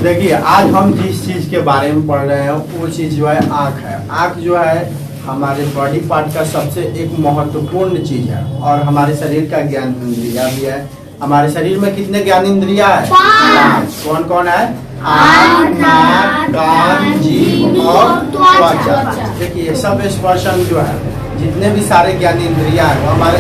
देखिए आज हम जिस चीज के बारे में पढ़ रहे हैं वो चीज जो है आँख है। आँख जो है हमारे बॉडी पार्ट का सबसे एक महत्वपूर्ण चीज है और हमारे शरीर का ज्ञान इंद्रिया भी है। हमारे शरीर में कितने ज्ञान इंद्रिया है? 5। कौन कौन है? आँख, नाक, कान, जीभ और त्वचा। देखिए सब स्पर्शन जो है जितने भी सारे ज्ञान इंद्रिया है वो हमारे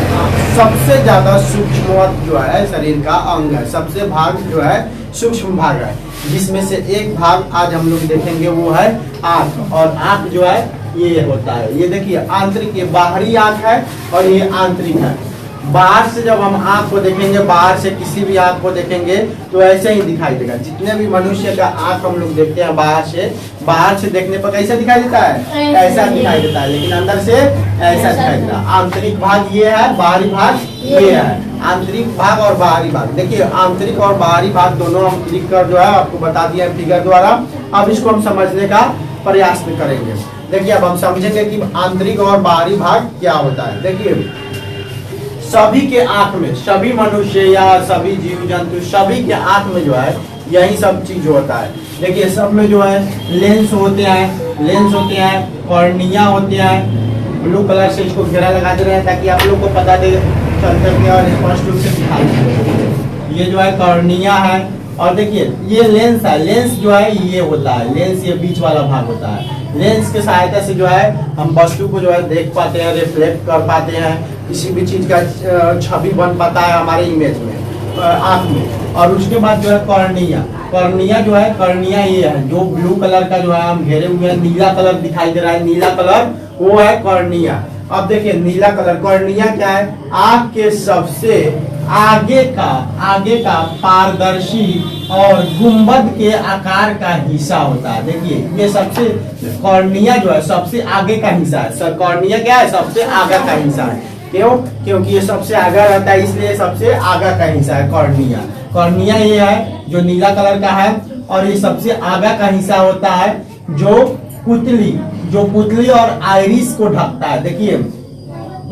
सबसे ज्यादा सूक्ष्म जो है शरीर का अंग है। सबसे भाग जो है सूक्ष्म भाग है, जिसमें से एक भाग आज हम लोग देखेंगे वो है आँख। और आँख जो है ये होता है, ये देखिए आंतरिक, ये बाहरी आँख है और ये आंतरिक है। बाहर से जब हम आँख को देखेंगे, बाहर से किसी भी आँख को देखेंगे तो ऐसे ही दिखाई देगा। जितने भी मनुष्य का आँख हम लोग देखते हैं बाहर से देखने पर कैसा दिखाई देता है? ऐसा दिखाई देता है, लेकिन अंदर से ऐसा दिखाई देता है। आंतरिक भाग ये है, बाहरी भाग ये है। आंतरिक भाग और बाहरी भाग, देखिए आंतरिक और बाहरी भाग दोनों हम लिख कर जो है आपको बता दिया फिगर द्वारा। अब इसको हम समझने का प्रयास भी करेंगे। देखिए अब हम समझेंगे कि आंतरिक और बाहरी भाग क्या होता है। देखिए सभी के आँख में, सभी मनुष्य या सभी जीव जंतु सभी के आँख में जो है यही सब चीज होता है। देखिए सब में जो है लेंस होते हैं, कॉर्निया होते हैं। ब्लू कलर से इसको घेरा लगा दे रहे हैं ताकि आप लोग को पता दे चल सके और स्पष्ट रूप से दिखाई दे। ये जो है कॉर्निया है और देखिए ये लेंस है। लेंस जो है ये होता है, लेंस ये बीच वाला भाग होता है। लेंस के सहायता से जो है हम वस्तु को जो है देख पाते हैं, रिफ्लेक्ट कर पाते हैं, किसी भी चीज का छवि बन पाता है हमारे इमेज में, आँख में। और उसके बाद जो है कॉर्निया जो है, कॉर्निया ये है जो ब्लू कलर का जो है हम घेरे हुए हैं, नीला कलर दिखाई दे रहा है, नीला कलर वो है कॉर्निया। अब देखिए नीला कलर, कॉर्निया क्या है? आँख के सबसे आगे का पारदर्शी और गुंबद के आकार का हिस्सा होता है। देखिए ये सबसे, कॉर्निया जो है सबसे आगे का हिस्सा है। कॉर्निया क्या है? सबसे आगे का हिस्सा है। क्यों? क्योंकि ये सबसे आगे रहता है, इसलिए सबसे आगे का हिस्सा है कॉर्निया। कॉर्निया ये है जो नीला कलर का है और ये सबसे आगे का हिस्सा होता है जो पुतली और आइरिस को ढकता है। देखिए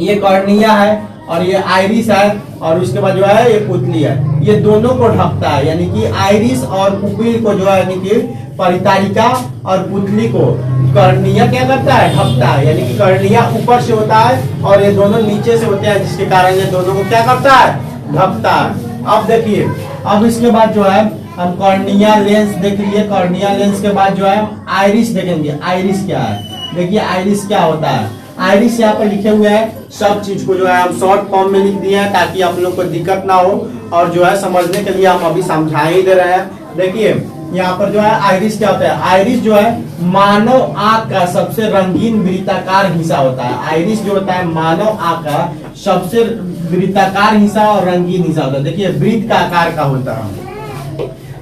ये कॉर्निया है और ये आइरिस है और उसके बाद जो है ये पुतली है, ये दोनों को ढकता है। यानी कि आइरिस और पुपिल को जो है यानी कि परितारिका और पुतली को कॉर्निया क्या करता है? ढकता है। यानी कि कॉर्निया ऊपर से होता है और ये दोनों नीचे से होते हैं, जिसके कारण ये दोनों को क्या करता है? ढकता है। अब देखिए अब इसके बाद जो है हम कॉर्निया लेंस देख लिए। कॉर्निया लेंस के बाद जो है आइरिस देखेंगे। आइरिस क्या है? देखिए आइरिस क्या होता है? आइरिस यहाँ पर लिखे हुए हैं, सब चीज को जो है हम शॉर्ट फॉर्म में लिख दिए हैं ताकि आप लोग को दिक्कत ना हो और जो है समझने के लिए हम अभी समझा ही दे रहे हैं। देखिए यहाँ पर जो है आइरिस क्या होता है? आइरिस जो है मानव आँख का सबसे रंगीन वृत्ताकार हिस्सा होता है। आइरिस जो होता है मानव आँख का सबसे वृत्ताकार हिस्सा और रंगीन हिस्सा होता है। देखिए वृत्त का आकार का होता है।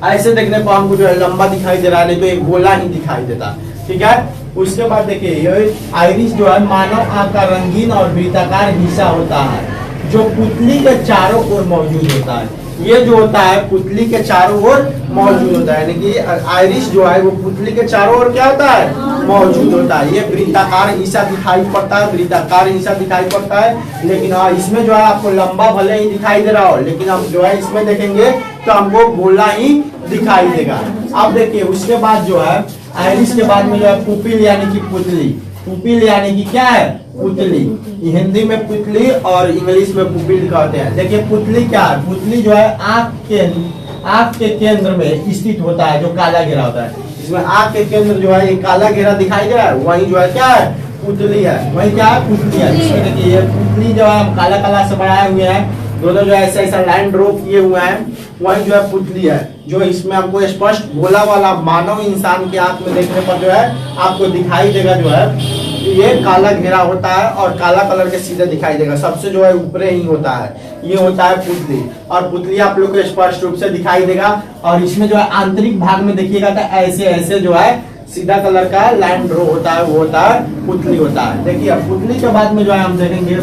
ऐसे देखने को हमको जो है लंबा दिखाई दे रहा है, नहीं तो एक गोला ही दिखाई देता। ठीक है। उसके बाद देखिए ये आइरिस जो है मानव आँख का रंगीन और वृत्ताकार हिस्सा होता है जो पुतली के चारों ओर मौजूद होता है। ये जो होता है पुतली के चारों ओर मौजूद होता है, यानी कि आइरिस जो है वो पुतली के चारों ओर क्या होता है? मौजूद होता है। ये वृत्ताकार हिस्सा दिखाई पड़ता है, लेकिन हाँ इसमें जो है आपको लंबा भले ही दिखाई दे रहा हो, लेकिन हम जो है इसमें देखेंगे तो हमको गोला ही दिखाई देगा। अब देखिए उसके बाद जो है आइरिस के बाद में जो है पुपिल यानी कि पुतली। पुपिल यानी कि क्या है? पुतली। हिंदी में पुतली और इंग्लिश में पुपिल कहते हैं। देखिए पुतली क्या है? पुतली जो है आँख के केंद्र में स्थित होता है, जो काला घेरा होता है। इसमें आँख के केंद्र जो है ये काला घेरा दिखाई दे रहा है, वही जो है क्या है? पुतली है। वही क्या है? पुतली है। इसमें देखिए ये पुतली जो है हम काला काला से बनाए हुए हैं, दोनों जो है ऐसा लाइन ड्रॉ किए हुए हैं, वही जो है पुतली है। जो इसमें हमको स्पष्ट गोला वाला मानव इंसान के आँख में देखने पर जो है आपको दिखाई देगा जो है ये काला घेरा होता है और काला कलर के सीधे दिखाई देगा। सबसे जो है ऊपरे ही होता है, ये होता है पुतली। और पुतली आप लोग को स्पष्ट रूप से दिखाई देगा। और इसमें जो है आंतरिक भाग में देखिएगा तो ऐसे जो है सीधा कलर का लाइन ड्रॉ होता है, वो होता है पुतली होता है। देखिए अब पुतली के बाद में जो है हम देखेंगे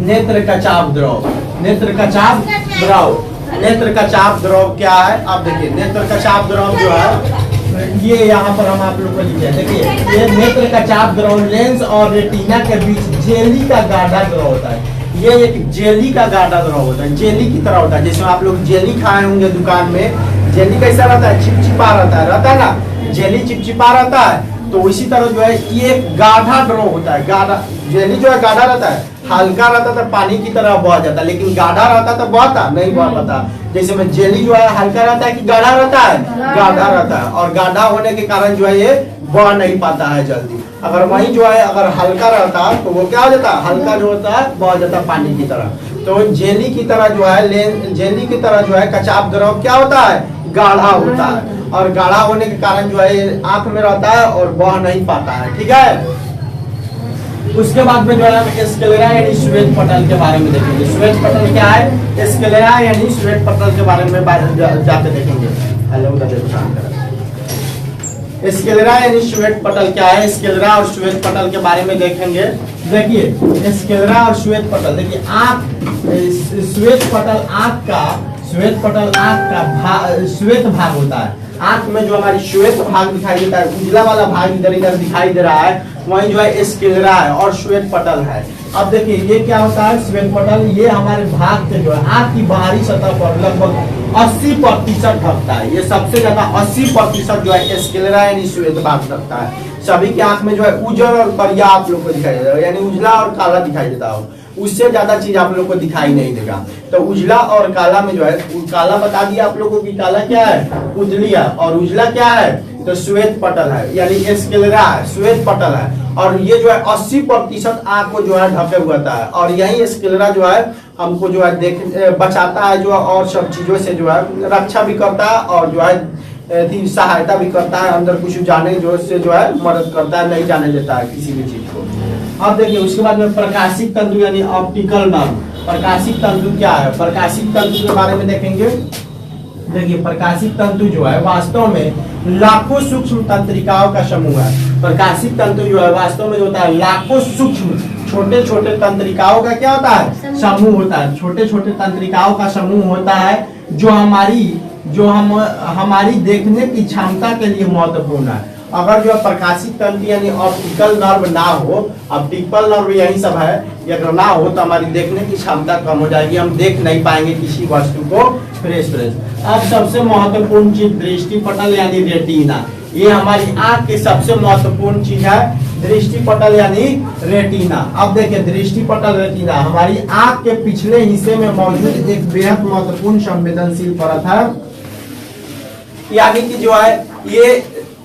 नेत्र का चाप द्रव। नेत्र का चाप द्रव क्या है? आप देखिए नेत्र का चाप द्रव जो है ये यहाँ पर हम आप लोग को लिखे हैं। देखिए ये नेत्र का चाप द्रव लेंस और रेटिना के बीच जेली का गाढ़ा द्रव होता है। ये एक जेली का गाढ़ा द्रव होता है, जेली की तरह होता है। जैसे आप लोग जेली खाए होंगे दुकान में, जेली कैसा रहता है, चिपचिपा रहता है ना, जेली चिपचिपा रहता है। तो इसी तरह जो है ये एक गाढ़ा द्रव होता है। गाढ़ा जेली जो है गाढ़ा रहता है, हल्का रहता तो पानी की तरह बह जाता, लेकिन गाढ़ा रहता तो बहता नहीं, बह पाता। जैसे में जेली जो है हल्का रहता है कि गाढ़ा रहता है, गाढ़ा रहता है, और गाढ़ा होने के कारण जो है ये बह नहीं पाता है जल्दी। अगर वही जो है अगर हल्का रहता तो वो क्या हो जाता, हल्का जो होता है बह जाता पानी की तरह। तो जेली की तरह जो है, जेली की तरह जो है कचाप द्रव क्या होता है, गाढ़ा होता है, और गाढ़ा होने के कारण जो है आंख में रहता है और बह नहीं पाता है। ठीक है, उसके बाद में जो है हम स्क्लेरा यानी श्वेत पटल के बारे में देखेंगे। श्वेत पटल क्या है, स्क्लेरा यानी श्वेत पटल के बारे में जाके देखेंगे। स्क्लेरा यानी श्वेत पटल क्या है, स्क्लेरा और श्वेत पटल के बारे में देखेंगे। देखिए स्क्लेरा और श्वेत पटल, देखिए आंख, श्वेत पटल आंख का, श्वेत पटल आंख का श्वेत भाग होता है। आंख में जो हमारी श्वेत भाग दिखाई देता है, उजला वाला भाग इधर इधर दिखाई दे रहा है, वही जो है स्क्लेरा है और श्वेत पटल है। अब देखिए ये क्या होता है, श्वेत पटल ये हमारे भाग से जो है आंख की बाहरी सतह पर लगभग 80% ढकता है। ये सबसे ज्यादा 80% जो है स्क्लेरा यानी श्वेत भाग ढकता है। सभी की आंख में जो है उजल और करिया आप लोग को दिखाई देता है, यानी उजला और काला दिखाई देता हो, उससे ज्यादा चीज आप लोग को दिखाई नहीं देगा। तो उजला और काला में जो है, काला बता दिया आप लोगों की, काला क्या है, उजलिया, और उजला क्या है तो श्वेत पटल है, यानी स्क्लेरा है, श्वेत पटल है। और ये जो है 80% आंख को जो है ढके हुआ है, और यही स्क्लेरा जो है हमको जो है देख बचाता है, जो और सब चीजों से जो है रक्षा भी करता है, और जो है सहायता भी करता है, अंदर कुछ जाने जो से जो है मदद करता है, नहीं जाने देता है किसी भी चीज को। अब देखिए उसके बाद में प्रकाशिक तंतु यानी ऑप्टिकल नर्व। प्रकाशिक तंतु क्या है, प्रकाशिक तंतु के बारे में देखेंगे। देखिए प्रकाशिक तंतु जो है वास्तव में लाखों सूक्ष्म तंत्रिकाओं का समूह है। प्रकाशिक तंतु जो है वास्तव में होता है लाखों सूक्ष्म छोटे छोटे तंत्रिकाओं का क्या होता है, समूह होता है। छोटे छोटे तंत्रिकाओं का समूह होता है जो हमारी देखने की क्षमता के लिए महत्वपूर्ण है। अगर जो प्रकाशिक तंतु यानी ऑप्टिकल नर्व ना हो, ऑप्टिकल नर्व यही सब है, अगर ना हो तो हमारी देखने की क्षमता कम हो जाएगी, हम देख नहीं पाएंगे किसी वस्तु को फ्रेश। अब सबसे महत्वपूर्ण चीज दृष्टि पटल यानी रेटिना। ये हमारी आंख की सबसे महत्वपूर्ण चीज है, दृष्टि पटल यानी रेटिना। अब देखिए दृष्टि पटल रेटिना हमारी आंख के पिछले हिस्से में मौजूद एक बेहद महत्वपूर्ण संवेदनशील परत है, यानी कि जो है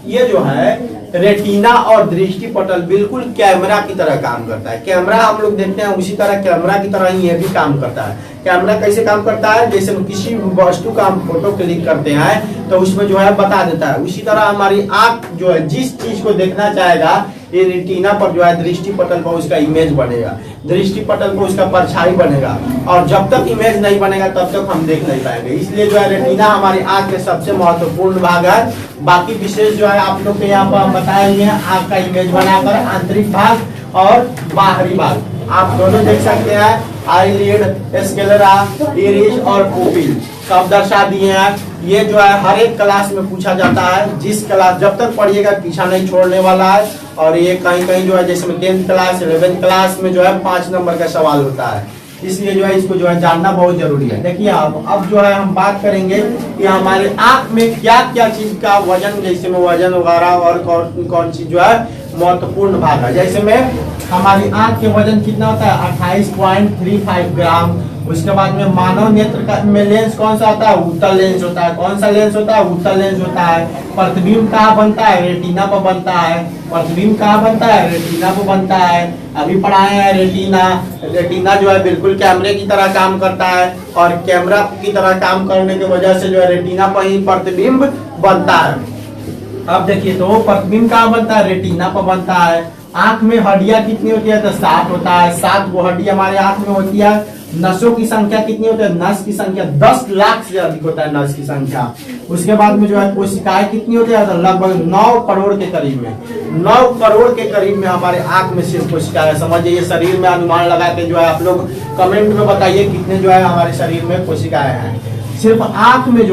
ये जो है रेटिना और दृष्टि पटल बिल्कुल कैमरा की तरह काम करता है। कैमरा हम लोग देखते हैं उसी तरह कैमरा की तरह ही ये भी काम करता है। कैमरा कैसे काम करता है, जैसे किसी वस्तु का हम फोटो क्लिक करते हैं तो उसमें जो है बता देता है, उसी तरह हमारी आंख जो है जिस चीज को देखना चाहेगा ये रेटिना पर जो है दृष्टि पटल पर उसका इमेज बनेगा, दृष्टि पटल पर उसका परछाई बनेगा, और जब तक इमेज नहीं बनेगा तब तक हम देख नहीं पाएंगे। इसलिए जो है रेटिना हमारी आंख के सबसे महत्वपूर्ण भाग है। बाकी विशेष जो है आप लोग के यहाँ पर हम बताए हुए हैं, आंख का इमेज बनाकर आंतरिक भाग और बाहरी भाग आप दोनों देख सकते हैं। आईलिड, स्क्लेरा, इरिस और पुपिल सब दर्शा दिए हैं। ये जो है हर एक क्लास में पूछा जाता है, जिस क्लास जब तक पढ़िएगा पीछा नहीं छोड़ने वाला है। और ये कहीं कहीं जो है जैसे 10th क्लास 11th क्लास में जो है 5 नंबर का सवाल होता है, इसलिए जो है इसको जो है जानना बहुत जरूरी है। देखिए अब जो है हम बात करेंगे कि हमारे आंख में क्या क्या चीज का वजन, जैसे में वजन वगैरह और कौन चीज जो है महत्वपूर्ण भाग है। जैसे में हमारी आंख के वजन कितना होता है 28.35 ग्राम। उसके बाद में मानव नेत्र में लेंस कौन सा होता है, उत्तल लेंस होता है। कौन सा लेंस होता है, उत्तल लेंस होता है। प्रतिबिंब कहाँ बनता है, रेटिना पर बनता है। प्रतिबिंब कहाँ बनता है, रेटिना पर बनता है। अभी पढ़ाए हैं रेटिना, रेटिना जो है बिल्कुल कैमरे की तरह काम करता है, और कैमरा की तरह काम करने की वजह से जो है रेटिना पर ही प्रतिबिंब बनता है। अब देखिए तो प्रतिबिंब कहाँ बनता है, रेटिना पर बनता है। आंख में हड्डियां कितनी होती है, तो 7 होता है। 7 वो हड्डी हमारे आंख में होती है। नसों की संख्या कितनी होती है, नस की संख्या 10 लाख से अधिक होता है नस की संख्या। उसके बाद में जो है कोशिकाएं कितनी होती है, तो लगभग 9 करोड़ के करीब में, 9 करोड़ के करीब में हमारे आंख में सिर्फ कोशिकाएं। समझिए शरीर में अनुमान लगा के जो है आप लोग कमेंट में बताइए कितने जो है हमारे शरीर में कोशिकाएं हैं। सिर्फ आंख में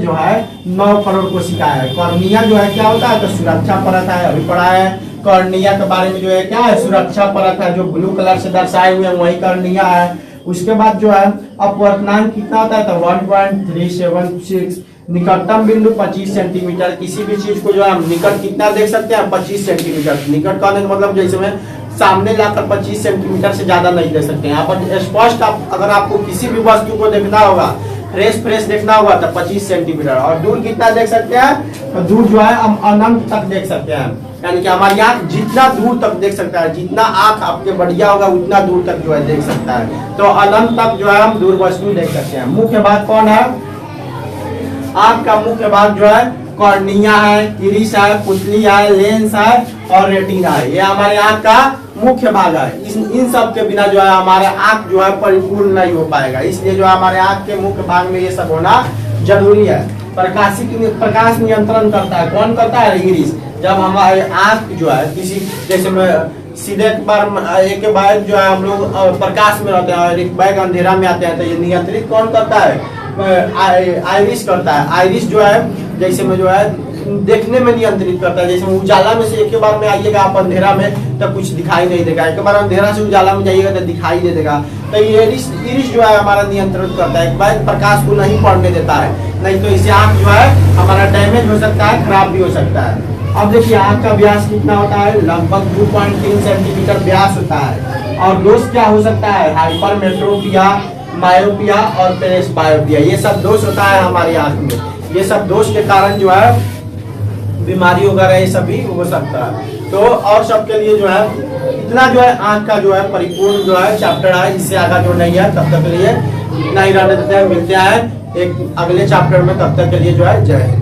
जो है 9 करोड़ कोशिकाएं है। कॉर्निया जो है क्या होता है, तो सुरक्षा परत है, अभी पढ़ा है। कॉर्निया के बारे में जो है क्या है, सुरक्षा परत है जो ब्लू कलर से दर्शाए हुए हैं, वही कॉर्निया है। उसके बाद जो है अपवर्तनांक कितना होता है, तो 1.376। निकटतम बिंदु 25 सेंटीमीटर। किसी भी चीज को जो है हम निकट कितना देख सकते हैं, 25 सेंटीमीटर। निकट का मतलब जैसे में सामने लाकर 25 सेंटीमीटर से ज्यादा नहीं देख सकते हैं। यहाँ पर स्पष्ट अगर आपको किसी भी वस्तु को देखना होगा, फ्रेश देखना होगा तो 25 सेंटीमीटर। और दूर कितना देख सकते हैं, तो दूर जो है हम अनंत तक देख सकते हैं, यानी कि हमारी आंख जितना दूर तक देख सकता है, जितना आंख आपके बढ़िया होगा उतना दूर तक जो है देख सकता है। तो अनंत तक जो है हम दूर वस्तु देख सकते हैं। मुख्य भाग कौन है, आंख का मुख्य भाग जो है कॉर्निया है, इरिस है, पुतली है, लेंस है और रेटिना है। ये हमारे आंख का मुख्य भाग है। इन सब के बिना जो है हमारे आंख जो है परिपूर्ण नहीं हो पाएगा। इसलिए जो हमारे आंख के मुख्य भाग में ये सब होना जरूरी है। प्रकाश नियंत्रण करता है, कौन करता है, इरिस। जब हमारे आंख जो है किसी जैसे में सीधे एक बार जो है हम लोग प्रकाश में रहते हैं और एक बैग अंधेरा में आते हैं, तो ये नियंत्रित कौन करता है, आइरिस करता है। आइरिस जो है जैसे में जो है देखने में नियंत्रित करता है। जैसे उजाला में से एक बार में आइएगा आप अंधेरा में तो कुछ दिखाई नहीं देगा, एक बार अंधेरा से उजाला में जाइएगा तो दिखाई दे देगा। तो ये इरिस जो है हमारा नियंत्रित करता है, एक बार प्रकाश को नहीं पड़ने देता है, नहीं तो इससे आंख जो है हमारा डैमेज हो सकता है, खराब भी हो सकता है। अब देखिए आंख का व्यास कितना होता है, लगभग 2.3 सेंटीमीटर व्यास होता है। और दोष क्या हो सकता है, हाइपरमेट्रोपिया, मायोपिया और पेरेस्बायोपिया, ये सब दोष होता है हमारी आंख में। ये सब दोष के कारण जो है बीमारी वगैरह ये सब भी हो सकता है। तो और सबके लिए जो है इतना जो है आंख का जो है परिपूर्ण जो है चैप्टर है, इससे आगे जो नहीं है तब तक के लिए इतना ही रहने देते हैं। मिलते हैं एक अगले चैप्टर में, तब तक के लिए जो है जय हिंद।